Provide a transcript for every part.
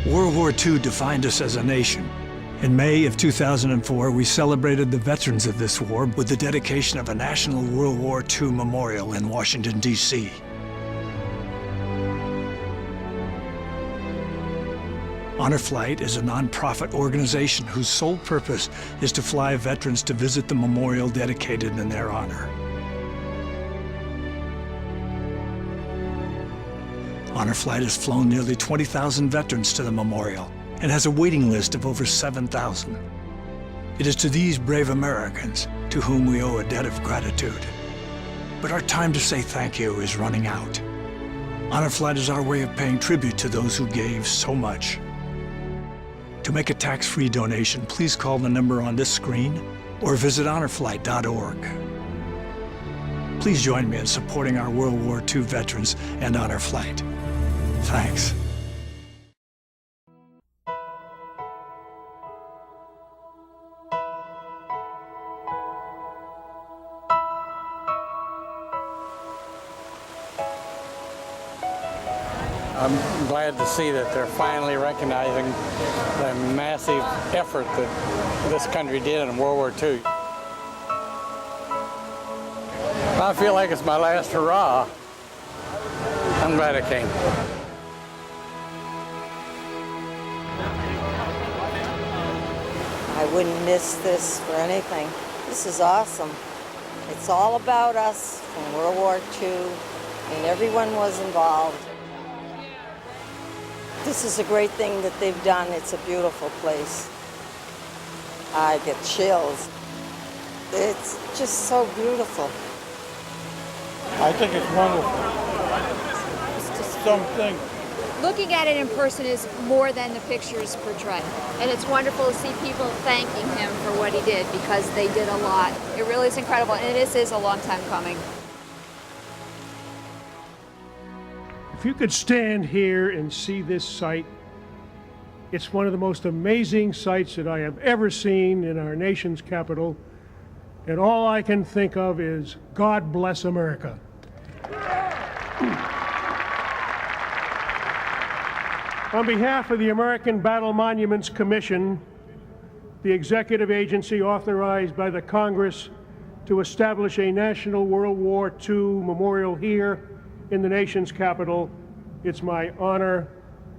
World War II defined us as a nation. In May of 2004, we celebrated the veterans of this war with the dedication of a National World War II Memorial in Washington, D.C. Honor Flight is a nonprofit organization whose sole purpose is to fly veterans to visit the memorial dedicated in their honor. Honor Flight has flown nearly 20,000 veterans to the memorial and has a waiting list of over 7,000. It is to these brave Americans to whom we owe a debt of gratitude. But our time to say thank you is running out. Honor Flight is our way of paying tribute to those who gave so much. To make a tax-free donation, please call the number on this screen or visit honorflight.org. Please join me in supporting our World War II veterans and Honor Flight. Thanks. I'm glad to see that they're finally recognizing the massive effort that this country did in World War II. I feel like it's my last hurrah. I'm glad I came. I wouldn't miss this for anything. This is awesome. It's all about us from World War II, and everyone was involved. This is a great thing that they've done. It's a beautiful place. I get chills. It's just so beautiful. I think it's wonderful. It's just something. Looking at it in person is more than the pictures portray. And it's wonderful to see people thanking him for what he did, because they did a lot. It really is incredible, and this is a long time coming. If you could stand here and see this site, it's one of the most amazing sights that I have ever seen in our nation's capital. And all I can think of is, God bless America. On behalf of the American Battle Monuments Commission, the executive agency authorized by the Congress to establish a National World War II memorial here in the nation's capital, it's my honor,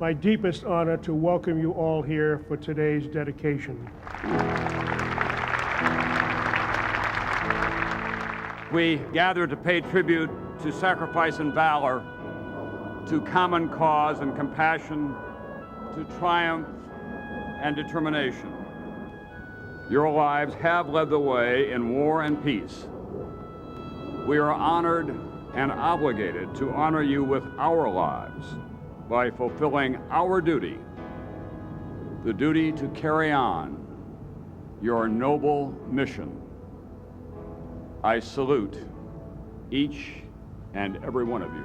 my deepest honor, to welcome you all here for today's dedication. We gather to pay tribute to sacrifice and valor, to common cause and compassion, to triumph and determination. Your lives have led the way in war and peace. We are honored and obligated to honor you with our lives by fulfilling our duty, the duty to carry on your noble mission. I salute each and every one of you.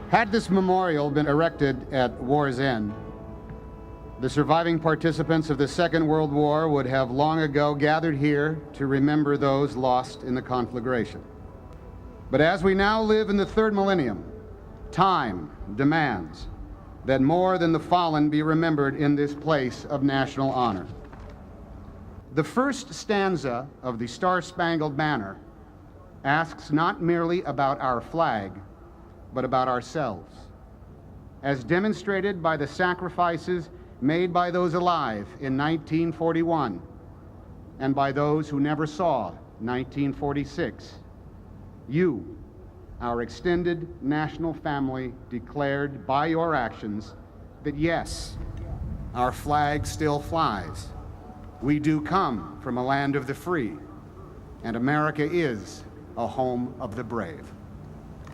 Had this memorial been erected at war's end, the surviving participants of the Second World War would have long ago gathered here to remember those lost in the conflagration. But as we now live in the third millennium, time demands that more than the fallen be remembered in this place of national honor. The first stanza of the Star-Spangled Banner asks not merely about our flag, but about ourselves, as demonstrated by the sacrifices made by those alive in 1941 and by those who never saw 1946. You, our extended national family, declared by your actions that yes, our flag still flies. We do come from a land of the free, and America is a home of the brave.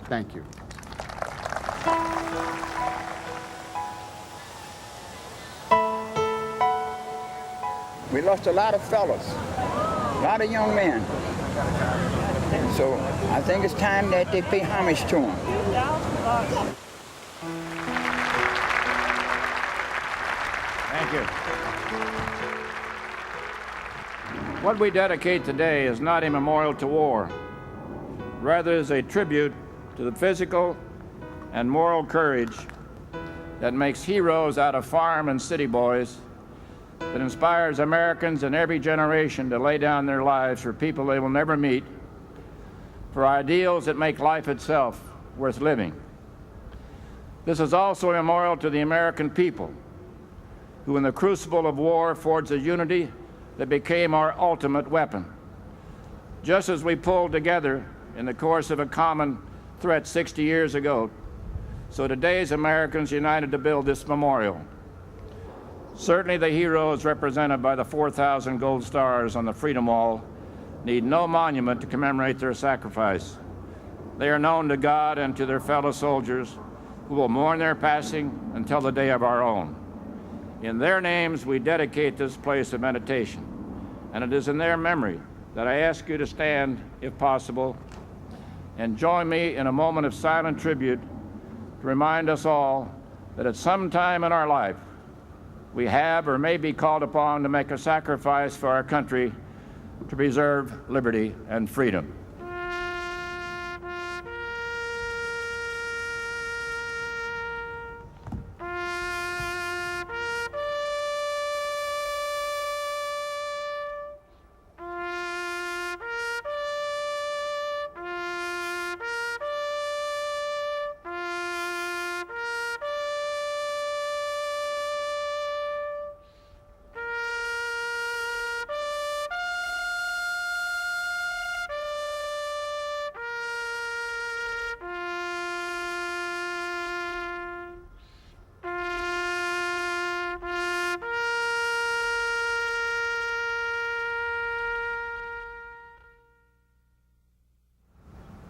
Thank you. We lost a lot of fellas, a lot of young men. So I think it's time that they pay homage to them. Thank you. What we dedicate today is not a memorial to war. Rather, is a tribute to the physical and moral courage that makes heroes out of farm and city boys, that inspires Americans in every generation to lay down their lives for people they will never meet, for ideals that make life itself worth living. This is also a memorial to the American people, who in the crucible of war forged a unity that became our ultimate weapon. Just as we pulled together in the course of a common threat 60 years ago, so today's Americans united to build this memorial. Certainly the heroes represented by the 4,000 gold stars on the Freedom Wall need no monument to commemorate their sacrifice. They are known to God and to their fellow soldiers, who will mourn their passing until the day of our own. In their names, we dedicate this place of meditation, and it is in their memory that I ask you to stand, if possible, and join me in a moment of silent tribute to remind us all that at some time in our life, we have or may be called upon to make a sacrifice for our country to preserve liberty and freedom.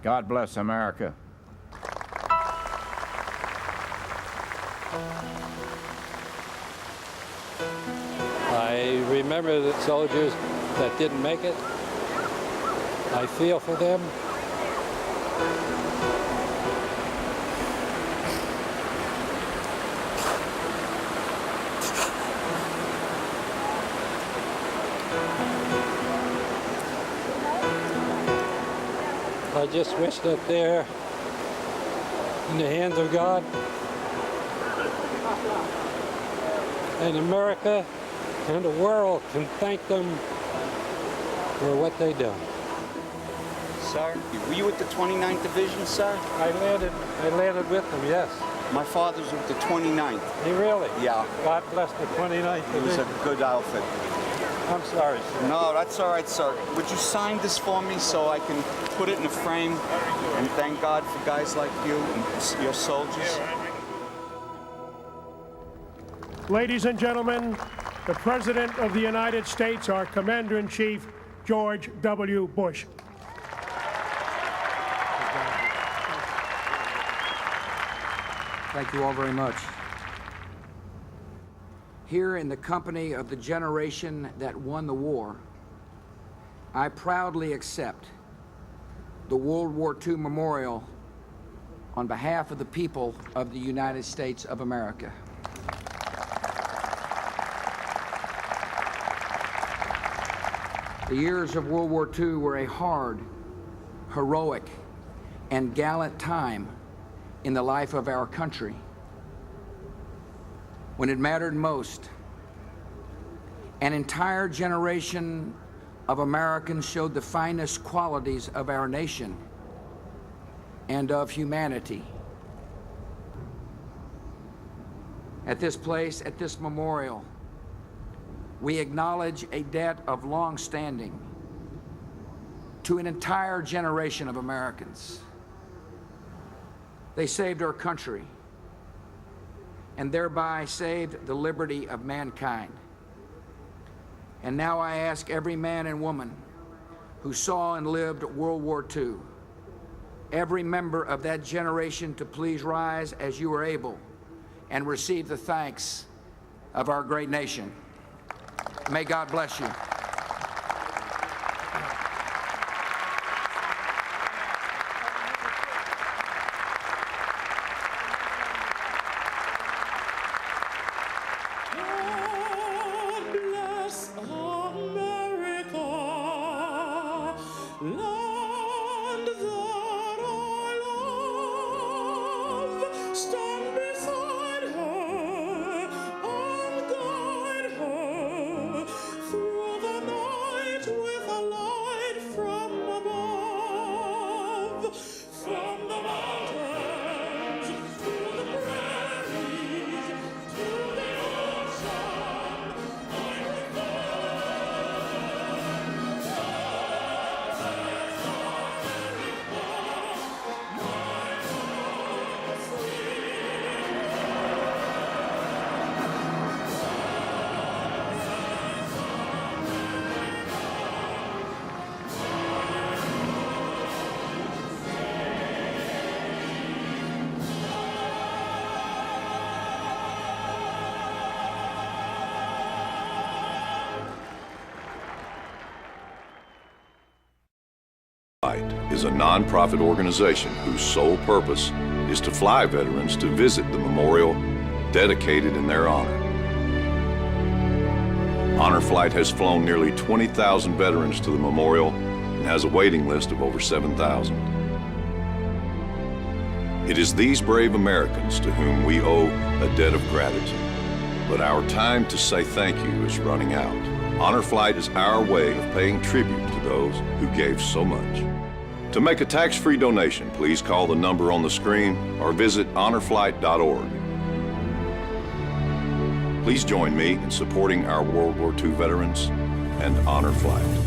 God bless America. I remember the soldiers that didn't make it. I feel for them. I just wish that they're in the hands of God, and America and the world can thank them for what they done. Sir, were you with the 29th Division, sir? I landed with them, yes. My father's with the 29th. He really? Yeah. God bless the 29th Division. It was a good outfit. I'm sorry, sir. No, that's all right, sir. Would you sign this for me so I can put it in a frame and thank God for guys like you and your soldiers? Ladies and gentlemen, the President of the United States, our Commander-in-Chief, George W. Bush. Thank you all very much. Here in the company of the generation that won the war, I proudly accept the World War II Memorial on behalf of the people of the United States of America. The years of World War II were a hard, heroic, and gallant time in the life of our country. When it mattered most, an entire generation of Americans showed the finest qualities of our nation and of humanity. At this place, at this memorial, we acknowledge a debt of long standing to an entire generation of Americans. They saved our country and thereby saved the liberty of mankind. And now I ask every man and woman who saw and lived World War II, every member of that generation, to please rise as you are able and receive the thanks of our great nation. May God bless you. God bless America. is a nonprofit organization whose sole purpose is to fly veterans to visit the memorial dedicated in their honor. Honor Flight has flown nearly 20,000 veterans to the memorial and has a waiting list of over 7,000. It is these brave Americans to whom we owe a debt of gratitude. But our time to say thank you is running out. Honor Flight is our way of paying tribute to those who gave so much. To make a tax-free donation, please call the number on the screen or visit honorflight.org. Please join me in supporting our World War II veterans and Honor Flight.